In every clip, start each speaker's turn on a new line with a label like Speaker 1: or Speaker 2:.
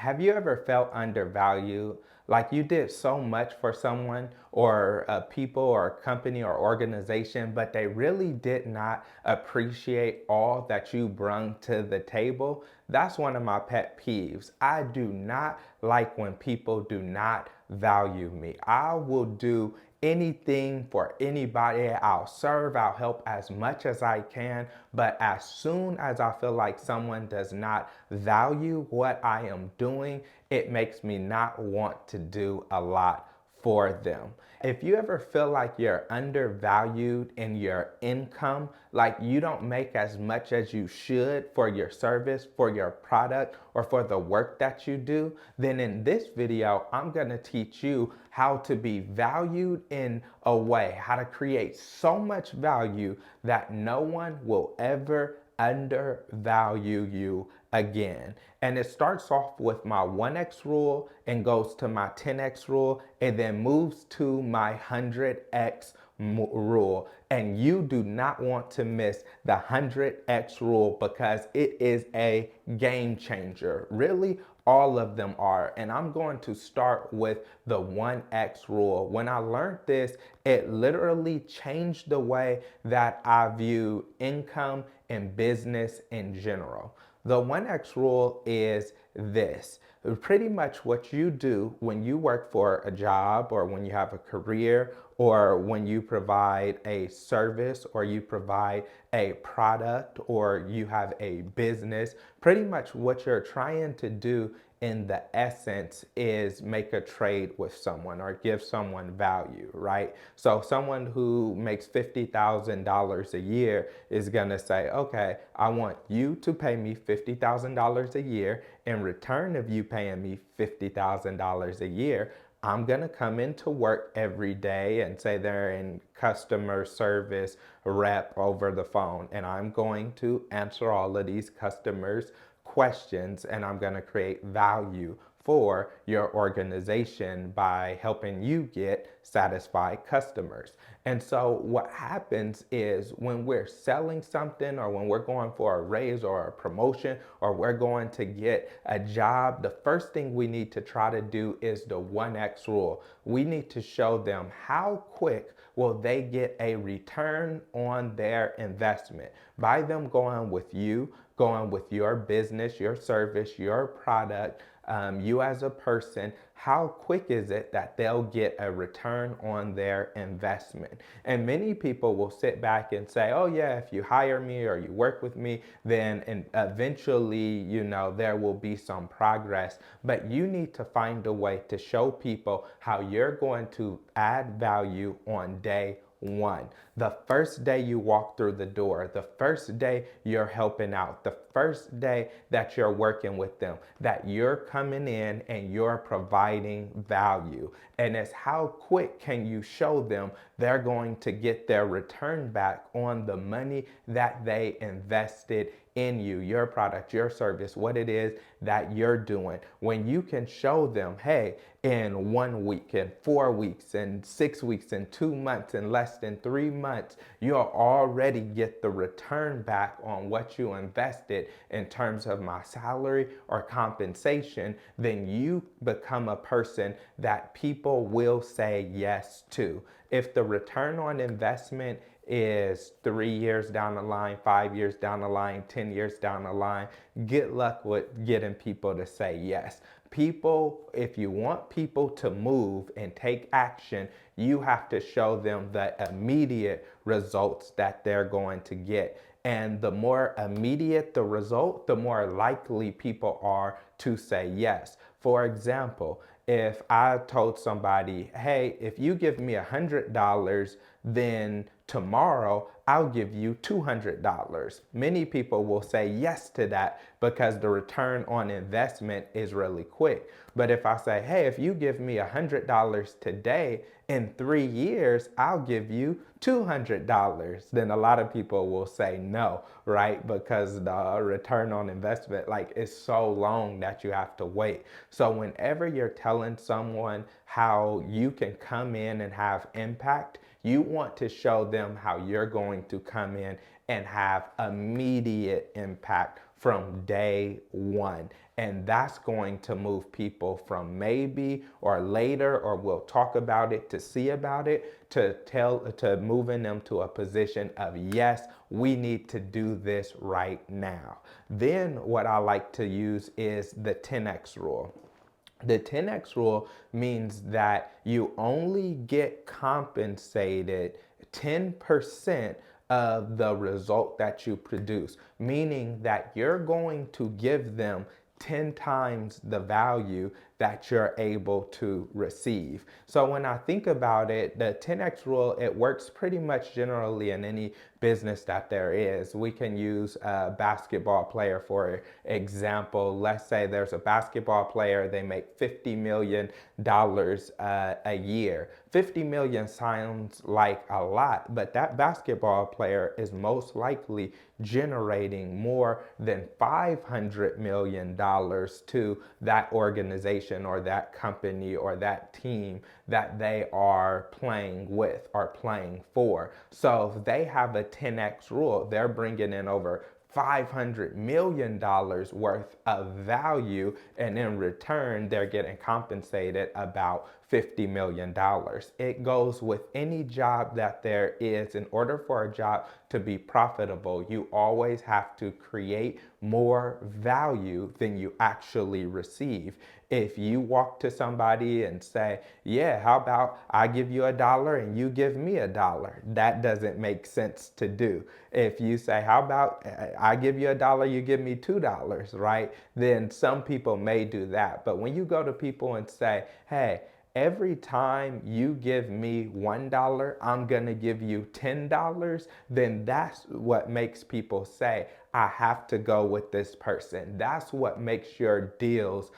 Speaker 1: Have you ever felt undervalued? Like you did so much for someone or a people or a company or organization, but they really did not appreciate all that you brought to the table? That's one of my pet peeves. I do not like when people do not value me. I will do anything for anybody. I'll serve, I'll help as much as I can. But as soon as I feel like someone does not value what I am doing, it makes me not want to do a lot for them. If you ever feel like you're undervalued in your income, like you don't make as much as you should for your service, for your product, or for the work that you do, then in this video, I'm gonna teach you how to be valued in a way, how to create so much value that no one will ever undervalue you again. And it starts off with my 1x rule and goes to my 10x rule and then moves to my 100x rule. And you do not want to miss the 100x rule because it is a game changer. Really, all of them are. And I'm going to start with the 1x rule. When I learned this, it literally changed the way that I view income and business in general. The 1x rule is this. Pretty much what you do when you work for a job or when you have a career or when you provide a service or you provide a product or you have a business, pretty much what you're trying to do in the essence is make a trade with someone or give someone value, right? So someone who makes $50,000 a year is gonna say, okay, I want you to pay me $50,000 a year. In return of you paying me $50,000 a year, I'm gonna come into work every day and say they're in customer service rep over the phone, and I'm going to answer all of these customers' questions and I'm going to create value for your organization by helping you get satisfied customers. And so what happens is when we're selling something or when we're going for a raise or a promotion or we're going to get a job, the first thing we need to try to do is the 1x rule. We need to show them how quick will they get a return on their investment by them going with you, going with your business, your service, your product, you as a person. How quick is it that they'll get a return on their investment? And many people will sit back and say, oh yeah, if you hire me or you work with me, then eventually, there will be some progress. But you need to find a way to show people how you're going to add value on day one. The first day you walk through the door, the first day you're helping out, the first day that you're working with them, that you're coming in and you're providing value. And it's how quick can you show them they're going to get their return back on the money that they invested in you, your product, your service, what it is that you're doing. When you can show them, hey, in 1 week, in 4 weeks, in 6 weeks, in 2 months, in less than 3 months, you'll already get the return back on what you invested in terms of my salary or compensation, then you become a person that people will say yes to. If the return on investment is 3 years down the line, 5 years down the line, 10 years down the line, good luck with getting people to say yes. People, if you want people to move and take action, you have to show them the immediate results that they're going to get. And the more immediate the result, the more likely people are to say yes. For example, if I told somebody, hey, if you give me $100, then tomorrow I'll give you $200. Many people will say yes to that because the return on investment is really quick. But if I say, hey, if you give me $100 today, in 3 years, I'll give you $200, then a lot of people will say no, right? Because the return on investment is so long that you have to wait. So whenever you're telling someone how you can come in and have impact, you want to show them how you're going to come in and have immediate impact from day one. And that's going to move people from maybe or later, or we'll talk about it to see about it, to moving them to a position of yes, we need to do this right now. Then what I like to use is the 10x rule. The 10x rule means that you only get compensated 10% of the result that you produce, meaning that you're going to give them 10 times the value that you're able to receive. So when I think about it, the 10x rule, it works pretty much generally in any business that there is. We can use a basketball player for example. Let's say there's a basketball player, they make $50 million a year. 50 million sounds like a lot, but that basketball player is most likely generating more than $500 million to that organization or that company or that team that they are playing with or playing for. So if they have a 10x rule, they're bringing in over $500 million worth of value, and in return, they're getting compensated about $50 million. It goes with any job that there is. In order for a job to be profitable, you always have to create more value than you actually receive. If you walk to somebody and say, yeah, how about I give you $1 and you give me $1? That doesn't make sense to do. If you say, how about I give you $1, you give me $2, right? Then some people may do that. But when you go to people and say, hey, every time you give me $1, I'm gonna give you $10, then that's what makes people say, I have to go with this person. That's what makes your deals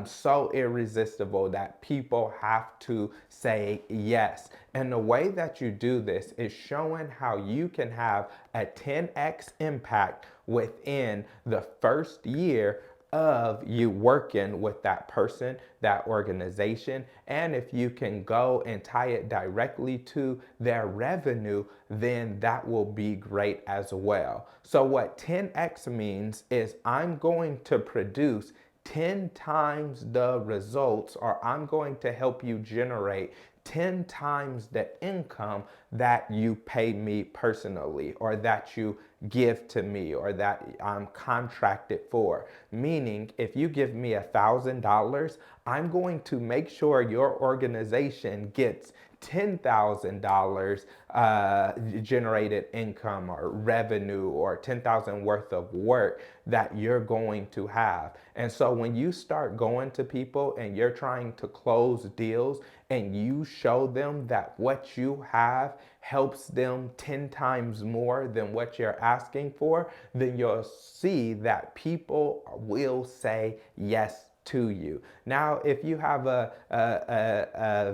Speaker 1: so irresistible that people have to say yes. And the way that you do this is showing how you can have a 10x impact within the first year of you working with that person, that organization. And if you can go and tie it directly to their revenue, then that will be great as well. So what 10x means is I'm going to produce 10 times the results, or I'm going to help you generate 10 times the income that you pay me personally, or that you give to me, or that I'm contracted for. Meaning, if you give me $1,000, I'm going to make sure your organization gets $10,000 generated income or revenue, or 10,000 worth of work that you're going to have. And so when you start going to people and you're trying to close deals and you show them that what you have helps them 10 times more than what you're asking for, then you'll see that people will say yes to you. Now, if you have a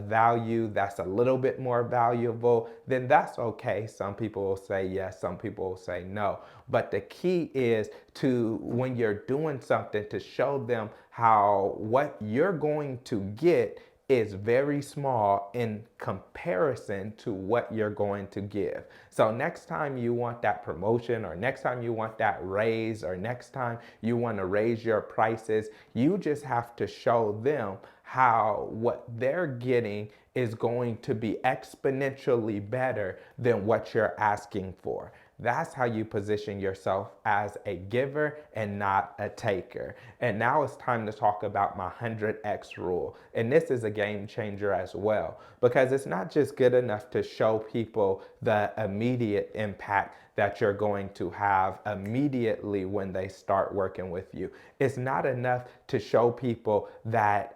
Speaker 1: value that's a little bit more valuable, then that's okay. Some people will say yes, some people will say no. But the key is to, when you're doing something, to show them how what you're going to get is very small in comparison to what you're going to give. So next time you want that promotion, or next time you want that raise, or next time you want to raise your prices, you just have to show them how what they're getting is going to be exponentially better than what you're asking for. That's how you position yourself as a giver and not a taker. And now it's time to talk about my 100x rule. And this is a game changer as well, because it's not just good enough to show people the immediate impact that you're going to have immediately when they start working with you. It's not enough to show people that,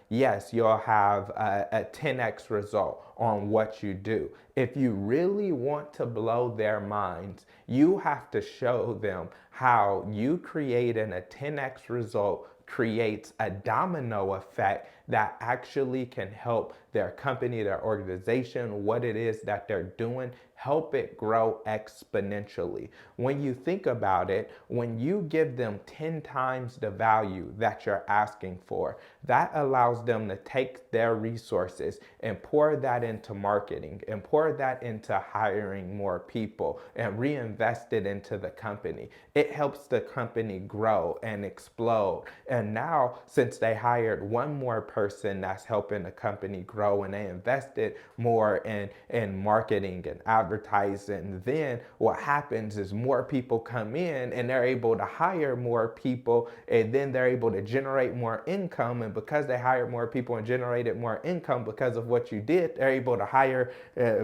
Speaker 1: yes, you'll have a 10x result on what you do. If you really want to blow their minds, you have to show them how you creating a 10x result creates a domino effect that actually can help their company, their organization, what it is that they're doing, help it grow exponentially. When you think about it, when you give them 10 times the value that you're asking for, that allows them to take their resources and pour that into marketing and pour that into hiring more people and reinvest it into the company. It helps the company grow and explode. And now, since they hired one more person that's helping the company grow and they invested more in marketing and advertising, then what happens is more people come in and they're able to hire more people, and then they're able to generate more income. And because they hired more people and generated more income because of what you did, they're able to hire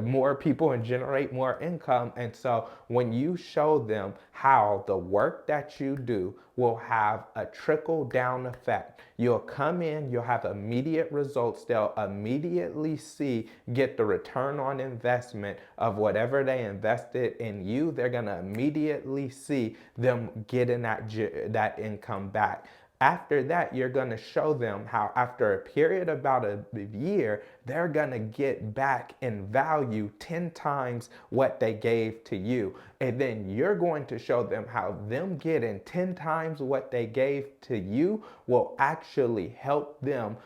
Speaker 1: more people and generate more income. And so when you show them how the work that you do will have a trickle down effect, you'll come in, you'll have immediate results. They'll immediately get the return on investment of whatever they invested in you. They're going to immediately see them getting that income back. After that, you're going to show them how after a period of about a year, they're going to get back in value 10 times what they gave to you. And then you're going to show them how them getting 10 times what they gave to you will actually help them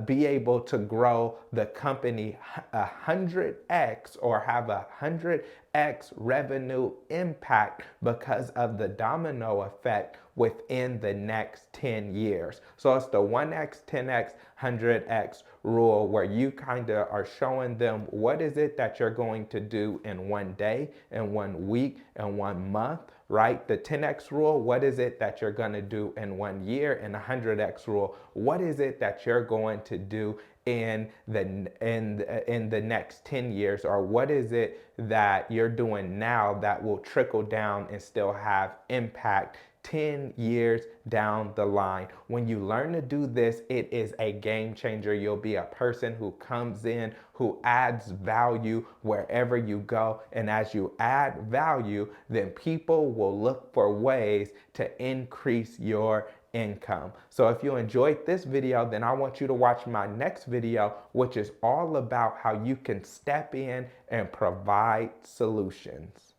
Speaker 1: be able to grow the company 100x or have 100x revenue impact because of the domino effect within the next 10 years. So it's the 1x, 10x, 100x rule, where you kind of are showing them what is it that you're going to do in one day, in 1 week, in 1 month, right? The 10x rule, what is it that you're going to do in 1 year? And the 100x rule, what is it that you're going to do in the next 10 years? Or what is it that you're doing now that will trickle down and still have impact 10 years down the line? When you learn to do this, it is a game changer. You'll be a person who comes in, who adds value wherever you go. And as you add value, then people will look for ways to increase your income. So if you enjoyed this video, then I want you to watch my next video, which is all about how you can step in and provide solutions.